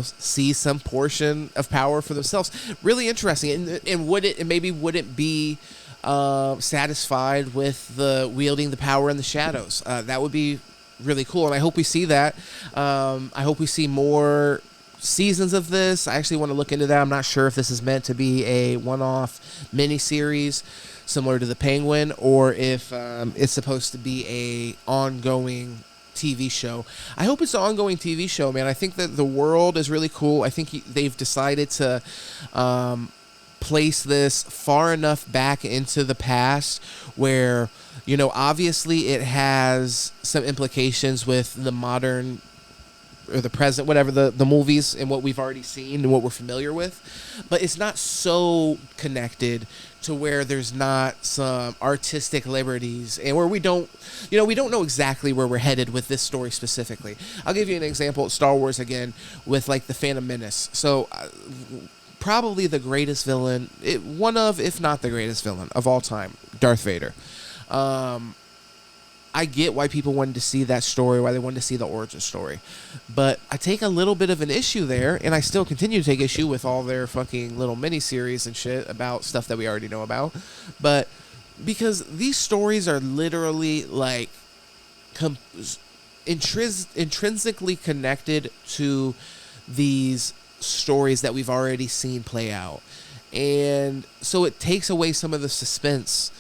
see some portion of power for themselves? Really interesting. And wouldn't be satisfied with the wielding the power in the shadows. That would be really cool, and I hope we see that. I hope we see more seasons of this. I actually want to look into that. I'm not sure if this is meant to be a one-off mini-series similar to The Penguin, or if it's supposed to be a ongoing TV show. I hope it's an ongoing TV show, man. I think that the world is really cool. I think they've decided to place this far enough back into the past where, obviously it has some implications with the modern or the present, whatever, the movies and what we've already seen and what we're familiar with, but it's not so connected to where there's not some artistic liberties and where we don't know exactly where we're headed with this story specifically. I'll give you an example at Star Wars again with like the Phantom Menace. So probably the greatest villain, one of, if not the greatest villain of all time, Darth Vader. I get why people wanted to see that story, why they wanted to see the origin story. But I take a little bit of an issue there, and I still continue to take issue with all their fucking little mini-series and shit about stuff that we already know about. But because these stories are literally, like, intrinsically connected to these stories that we've already seen play out. And so it takes away some of the suspense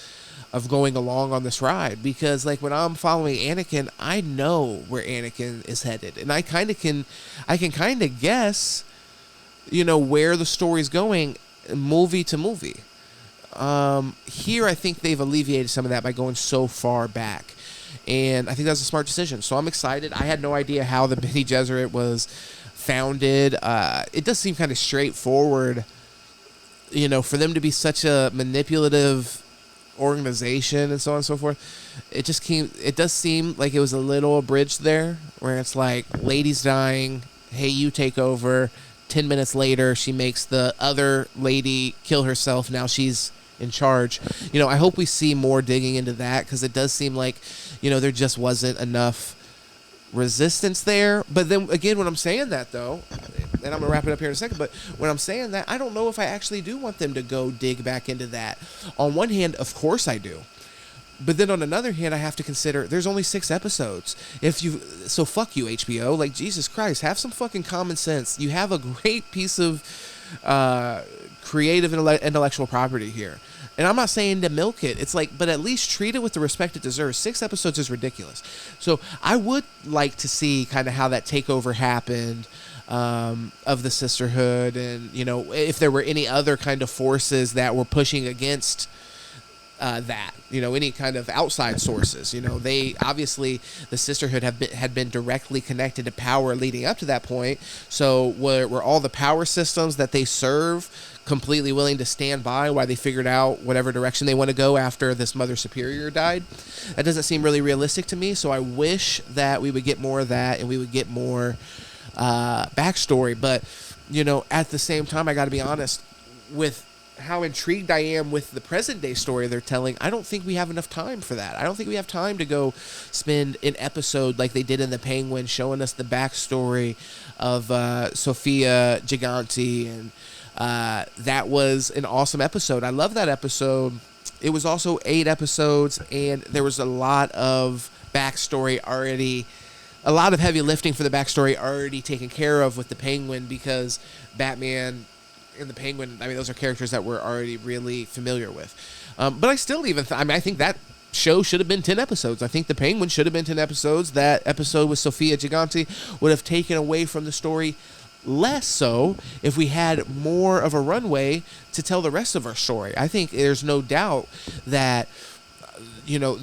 of going along on this ride, because like when I'm following Anakin, I know where Anakin is headed, and I can kind of guess, you know, where the story's going movie to movie. Here I think they've alleviated some of that by going so far back, and I think that's a smart decision. So I'm excited. I had no idea how the Bene Gesserit was founded. It does seem kind of straightforward, you know, for them to be such a manipulative organization and so on and so forth. It does seem like it was a little abridged there, where it's like, lady's dying, hey, you take over. 10 minutes later, she makes the other lady kill herself. Now she's in charge. You know, I hope we see more digging into that, because it does seem like, you know, there just wasn't enough resistance there. But then again, when I'm saying that, though, and I'm gonna wrap it up here in a second, but when I'm saying that, I don't know if I actually do want them to go dig back into that. On one hand, of course I do, but then on another hand, I have to consider there's only 6 episodes. So fuck you, HBO. Like, Jesus Christ, have some fucking common sense. You have a great piece of creative intellectual property here. And I'm not saying to milk it. It's like, but at least treat it with the respect it deserves. 6 episodes is ridiculous. So I would like to see kind of how that takeover happened of the sisterhood, and, you know, if there were any other kind of forces that were pushing against that, you know, any kind of outside sources. You know, they obviously, the sisterhood had been directly connected to power leading up to that point. So were all the power systems that they serve completely willing to stand by while they figured out whatever direction they want to go after this Mother Superior died? That doesn't seem really realistic to me. So I wish that we would get more of that, and we would get more backstory. But, you know, at the same time, I got to be honest with how intrigued I am with the present day story they're telling. I don't think we have enough time for that. I don't think we have time to go spend an episode like they did in The Penguin, showing us the backstory of Sophia Gigante, and that was an awesome episode. I love that episode. It was also 8 episodes, and there was a lot of backstory already, a lot of heavy lifting for the backstory already taken care of with the Penguin, because Batman and the Penguin, I mean, those are characters that we're already really familiar with. But I still I think that show should have been 10 episodes. I think the Penguin should have been 10 episodes. That episode with Sophia Gigante would have taken away from the story less so if we had more of a runway to tell the rest of our story. I think there's no doubt that, you know,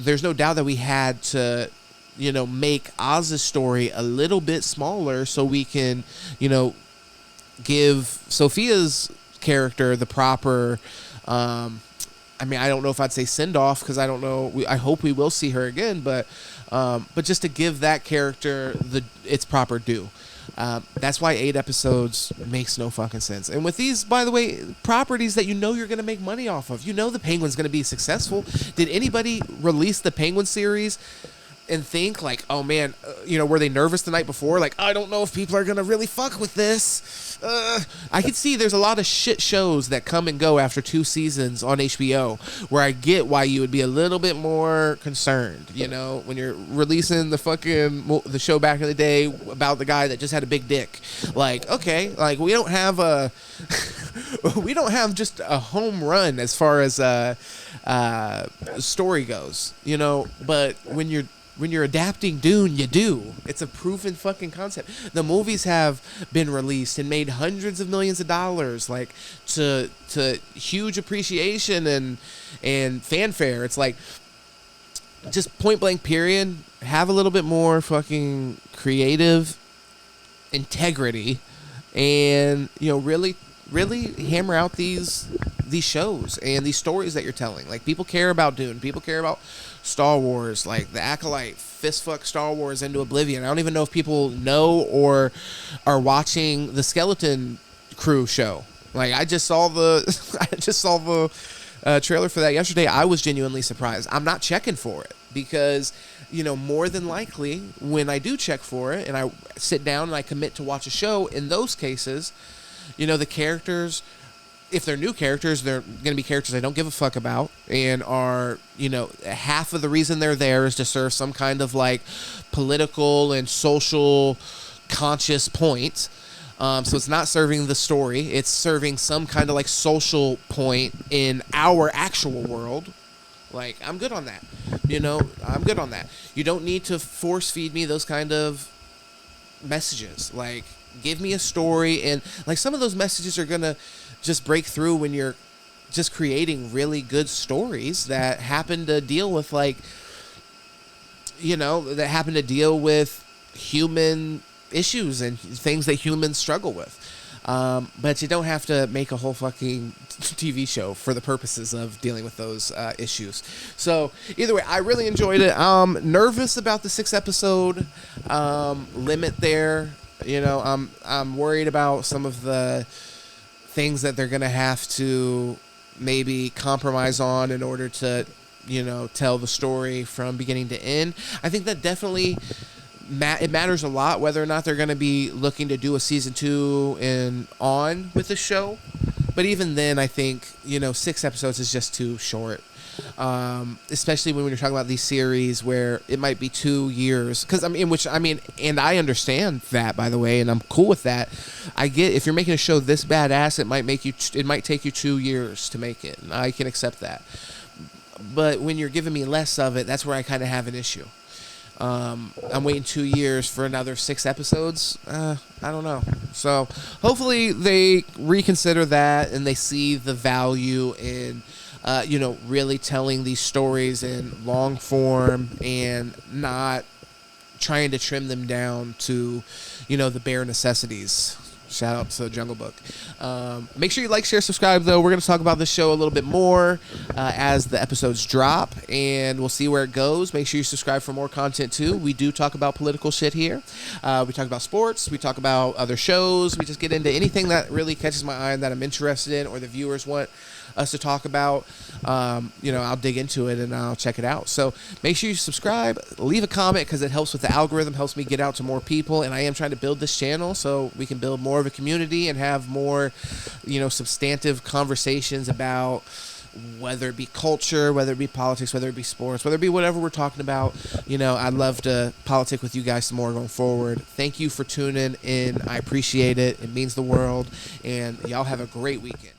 we had to, you know, make Oz's story a little bit smaller so we can, you know, give Sophia's character the proper, I mean, I don't know if I'd say send-off, because I don't know, I hope we will see her again, but just to give that character its proper due. That's why 8 episodes makes no fucking sense. And with these, by the way, properties that you know you're going to make money off of, you know the Penguin's going to be successful. Did anybody release the Penguin series and think like, oh man, you know, were they nervous the night before? Like, I don't know if people are going to really fuck with this. I can see there's a lot of shit shows that come and go after 2 seasons on HBO, where I get why you would be a little bit more concerned, you know, when you're releasing the show back in the day about the guy that just had a big dick. Like, okay, like we don't have just a home run as far as story goes, you know, but when you're adapting Dune, you do. It's a proven fucking concept. The movies have been released and made hundreds of millions of dollars, like to huge appreciation and fanfare. It's like, just point blank period, have a little bit more fucking creative integrity, and, you know, really hammer out these shows and these stories that you're telling. Like, people care about Dune. People care about Star Wars, like the Acolyte, fist fuck Star Wars into oblivion. I don't even know if people know or are watching the Skeleton Crew show. Like, I just saw the trailer for that yesterday. I was genuinely surprised. I'm not checking for it because, more than likely when I do check for it and I sit down and I commit to watch a show, in those cases, the characters, if they're new characters, they're going to be characters I don't give a fuck about and are, half of the reason they're there is to serve some kind of like political and social conscious point. So it's not serving the story. It's serving some kind of like social point in our actual world. Like, I'm good on that. I'm good on that. You don't need to force feed me those kind of messages. Like, give me a story. And like, some of those messages are going to just break through when you're just creating really good stories that happen to deal with like, that happen to deal with human issues and things that humans struggle with. But you don't have to make a whole fucking TV show for the purposes of dealing with those issues. So either way, I really enjoyed it. Nervous about the 6-episode limit there. I'm worried about some of the things that they're gonna have to maybe compromise on in order to, tell the story from beginning to end. I think that definitely it matters a lot whether or not they're going to be looking to do a season 2 and on with the show. But even then, I think, 6 episodes is just too short. Especially when you're talking about these series where it might be 2 years. And I understand that, by the way, and I'm cool with that. I get if you're making a show this badass, it might take you 2 years to make it. And I can accept that. But when you're giving me less of it, that's where I kind of have an issue. I'm waiting 2 years for another 6 episodes. I don't know. So hopefully they reconsider that and they see the value in, really telling these stories in long form and not trying to trim them down to, the bare necessities. Shout out to Jungle Book. Make sure you like, share, subscribe, though. We're going to talk about this show a little bit more as the episodes drop, and we'll see where it goes. Make sure you subscribe for more content, too. We do talk about political shit here. We talk about sports. We talk about other shows. We just get into anything that really catches my eye and that I'm interested in or the viewers want us to talk about. I'll dig into it and I'll check it out. So make sure you subscribe, leave a comment because it helps with the algorithm, helps me get out to more people. And I am trying to build this channel so we can build more of a community and have more, substantive conversations about whether it be culture, whether it be politics, whether it be sports, whether it be whatever we're talking about. I'd love to politic with you guys some more going forward. Thank you for tuning in. I appreciate it. It means the world. And y'all have a great weekend.